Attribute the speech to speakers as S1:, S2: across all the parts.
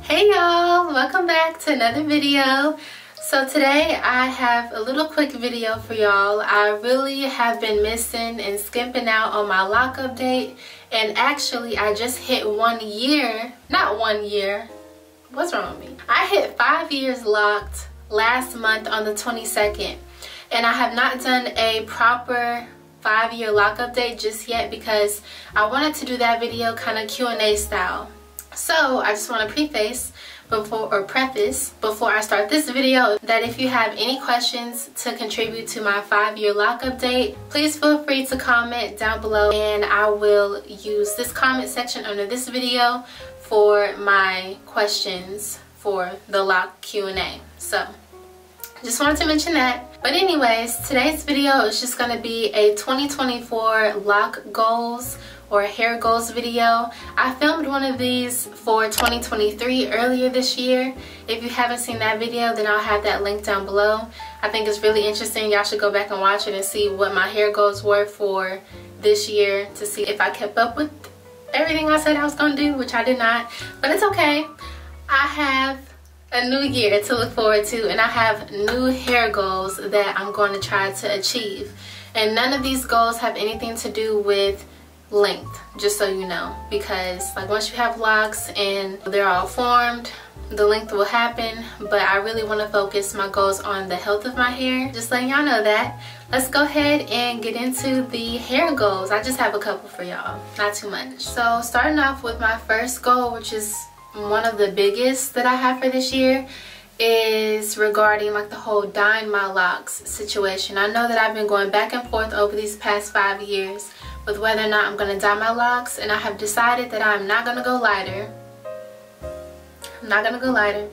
S1: Hey y'all, welcome back to another video. So today I have a little quick video for y'all. I really have been missing and skimping out on my lock update, and actually I just hit 1 year, not 1 year, what's wrong with me? I hit 5 years locked last month on the 22nd, and I have not done a proper 5-year lock update just yet because I wanted to do that video kind of Q&A style. So I just want to preface before I start this video that if you have any questions to contribute to my 5-year lock update, please feel free to comment down below, and I will use this comment section under this video for my questions for the lock Q&A. So just wanted to mention that. But anyways, today's video is just going to be a 2024 lock goals or hair goals video. I filmed one of these for 2023 earlier this year. If you haven't seen that video, then I'll have that link down below. I think it's really interesting. Y'all should go back and watch it and see what my hair goals were for this year to see if I kept up with everything I said I was going to do, which I did not. But it's okay. I have a new year to look forward to, and I have new hair goals that I'm going to try to achieve. And none of these goals have anything to do with length, just so you know, because like once you have locks and they're all formed, the length will happen. But I really want to focus my goals on the health of my hair, just letting y'all know that. Let's go ahead and get into the hair goals. I just have a couple for y'all, not too much. So starting off with my first goal, which is one of the biggest that I have for this year, is regarding like the whole dyeing my locks situation. I know that I've been going back and forth over these past 5 years with whether or not I'm going to dye my locks, and I have decided that I'm not going to go lighter. I'm not going to go lighter.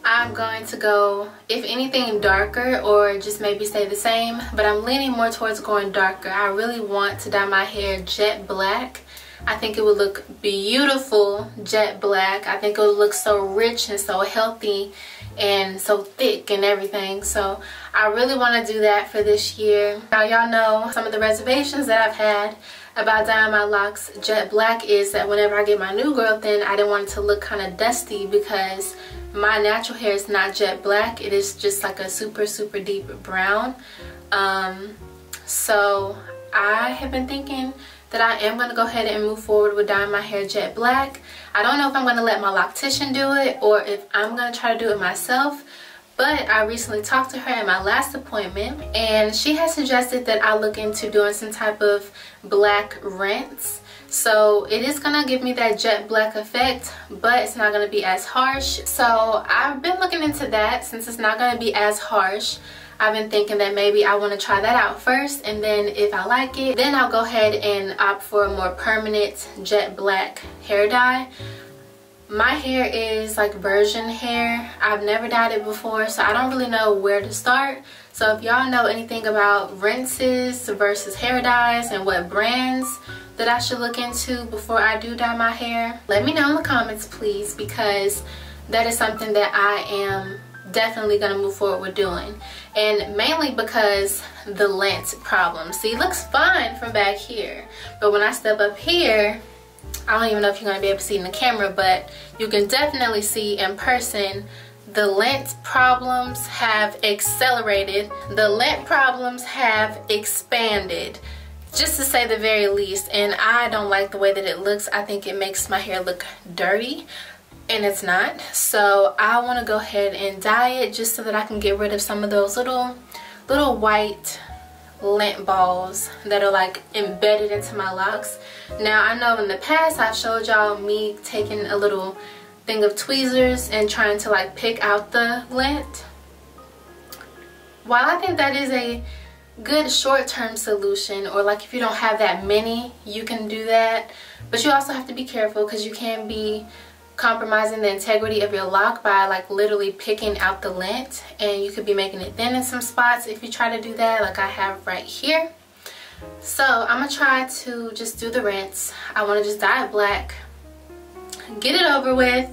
S1: I'm going to go, if anything, darker, or just maybe stay the same, but I'm leaning more towards going darker. I really want to dye my hair jet black. I think it would look beautiful jet black. I think it would look so rich and so healthy and so thick and everything. So I really want to do that for this year. Now y'all know some of the reservations that I've had about dyeing my locks jet black is that whenever I get my new growth in, I didn't want it to look kind of dusty because my natural hair is not jet black. It is just like a super deep brown. So I have been thinking that I am going to go ahead and move forward with dyeing my hair jet black. I don't know if I'm going to let my loctician do it or if I'm going to try to do it myself, but I recently talked to her at my last appointment, and she has suggested that I look into doing some type of black rinse. So it is going to give me that jet black effect, but it's not going to be as harsh. So I've been looking into that. Since it's not going to be as harsh, I've been thinking that maybe I want to try that out first, and then if I like it, then I'll go ahead and opt for a more permanent jet black hair dye. My hair is like virgin hair. I've never dyed it before, so I don't really know where to start. So if y'all know anything about rinses versus hair dyes and what brands that I should look into before I do dye my hair, let me know in the comments please, because that is something that I am definitely going to move forward with doing. And mainly because the lint problem. See, it looks fine from back here, but when I step up here, I don't even know if you're going to be able to see in the camera, but you can definitely see in person the lint problems have accelerated. The lint problems have expanded, just to say the very least, and I don't like the way that it looks. I think it makes my hair look dirty, and it's not. So I want to go ahead and dye it just so that I can get rid of some of those little white lint balls that are like embedded into my locks. Now I know in the past I've showed y'all me taking a little thing of tweezers and trying to like pick out the lint. While I think that is a good short-term solution, or like if you don't have that many, you can do that, but you also have to be careful because you can be compromising the integrity of your lock by like literally picking out the lint, and you could be making it thin in some spots if you try to do that, like I have right here. So I'm gonna try to just do the rinse. I want to just dye it black, get it over with,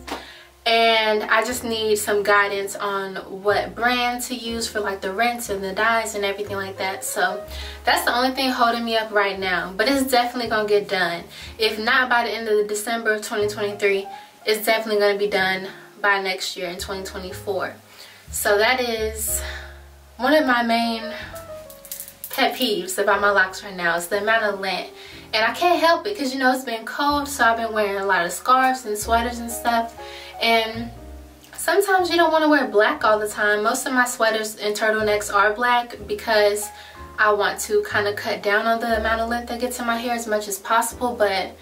S1: and I just need some guidance on what brand to use for like the rinse and the dyes and everything like that. So that's the only thing holding me up right now, but it's definitely gonna get done. If not by the end of December of 2023, it's definitely going to be done by next year in 2024. So that is one of my main pet peeves about my locks right now, is the amount of lint. And I can't help it because, you know, it's been cold, so I've been wearing a lot of scarves and sweaters and stuff. And sometimes you don't want to wear black all the time. Most of my sweaters and turtlenecks are black because I want to kind of cut down on the amount of lint that gets in my hair as much as possible, but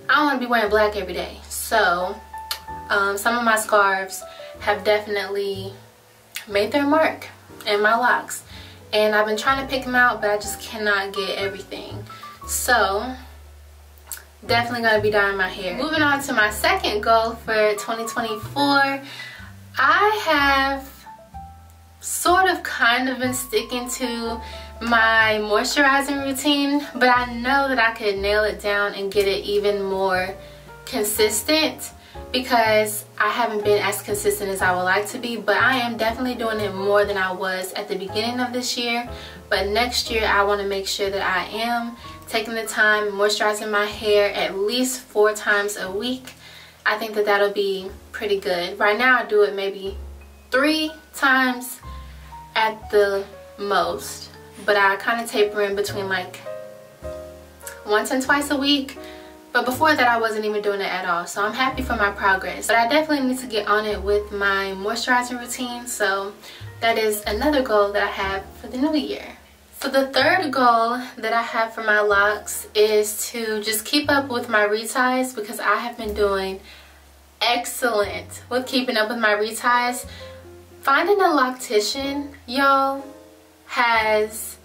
S1: I don't want to be wearing black every day. So some of my scarves have definitely made their mark in my locks, and I've been trying to pick them out, but I just cannot get everything. So definitely going to be dyeing my hair. Moving on to my second goal for 2024, I have sort of kind of been sticking to my moisturizing routine, but I know that I could nail it down and get it even more consistent, because I haven't been as consistent as I would like to be. But I am definitely doing it more than I was at the beginning of this year. But next year I want to make sure that I am taking the time moisturizing my hair at least 4 times a week. I think that that'll be pretty good. Right now I do it maybe 3 times at the most, but I kind of taper in between like once and twice a week. But before that I wasn't even doing it at all, so I'm happy for my progress. But I definitely need to get on it with my moisturizing routine, so that is another goal that I have for the new year. So the third goal that I have for my locks is to just keep up with my reties, because I have been doing excellent with keeping up with my reties. Finding a loctician, y'all, has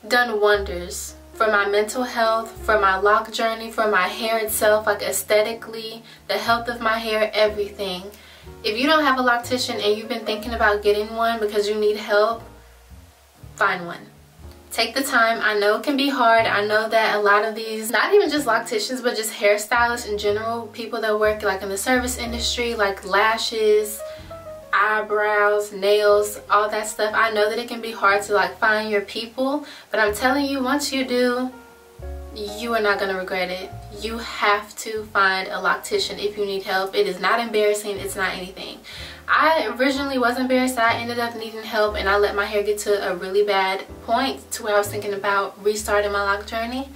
S1: done wonders for my mental health, for my lock journey, for my hair itself, like aesthetically, the health of my hair, everything. If you don't have a loctician and you've been thinking about getting one because you need help, find one. Take the time. I know it can be hard. I know that a lot of these, not even just locticians, but just hairstylists in general, people that work like in the service industry, like lashes, eyebrows, nails, all that stuff, I know that it can be hard to like find your people, but I'm telling you, once you do, you are not going to regret it. You have to find a loctician if you need help. It is not embarrassing. It's not anything. I originally was embarrassed that I ended up needing help, and I let my hair get to a really bad point to where I was thinking about restarting my lock journey.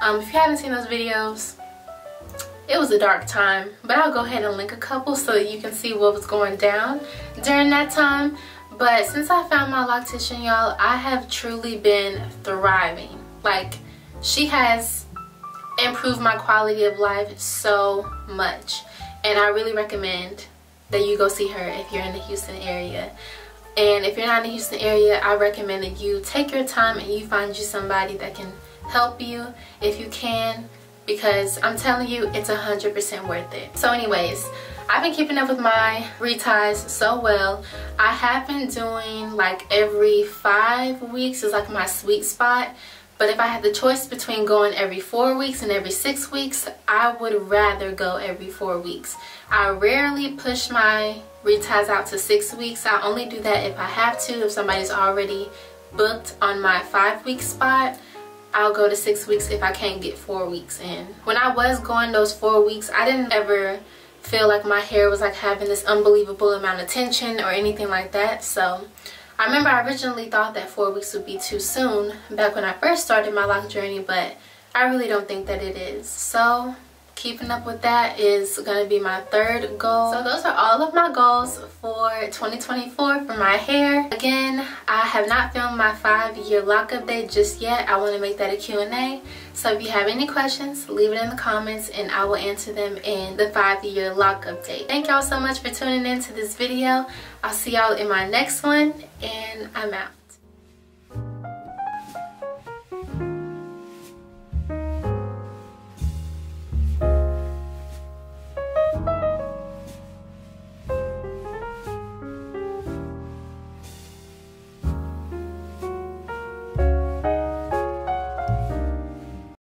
S1: If you haven't seen those videos, it was a dark time, but I'll go ahead and link a couple so that you can see what was going down during that time. But since I found my loctician, y'all, I have truly been thriving. Like, she has improved my quality of life so much, and I really recommend that you go see her if you're in the Houston area. And if you're not in the Houston area, I recommend that you take your time and you find you somebody that can help you if you can, because I'm telling you, it's 100% worth it. So anyways, I've been keeping up with my reties so well. I have been doing like every 5 weeks is like my sweet spot. But if I had the choice between going every 4 weeks and every 6 weeks, I would rather go every 4 weeks. I rarely push my reties out to 6 weeks. I only do that if I have to. If somebody's already booked on my 5-week spot, I'll go to 6 weeks if I can't get 4 weeks in. When I was going those 4 weeks, I didn't ever feel like my hair was like having this unbelievable amount of tension or anything like that. So I remember I originally thought that 4 weeks would be too soon back when I first started my lock journey, but I really don't think that it is. So keeping up with that is going to be my third goal. So those are all of my goals for 2024 for my hair. Again, I have not filmed my 5-year lock update just yet. I want to make that a Q&A. So if you have any questions, leave it in the comments and I will answer them in the 5-year lock update. Thank y'all so much for tuning in to this video. I'll see y'all in my next one, and I'm out.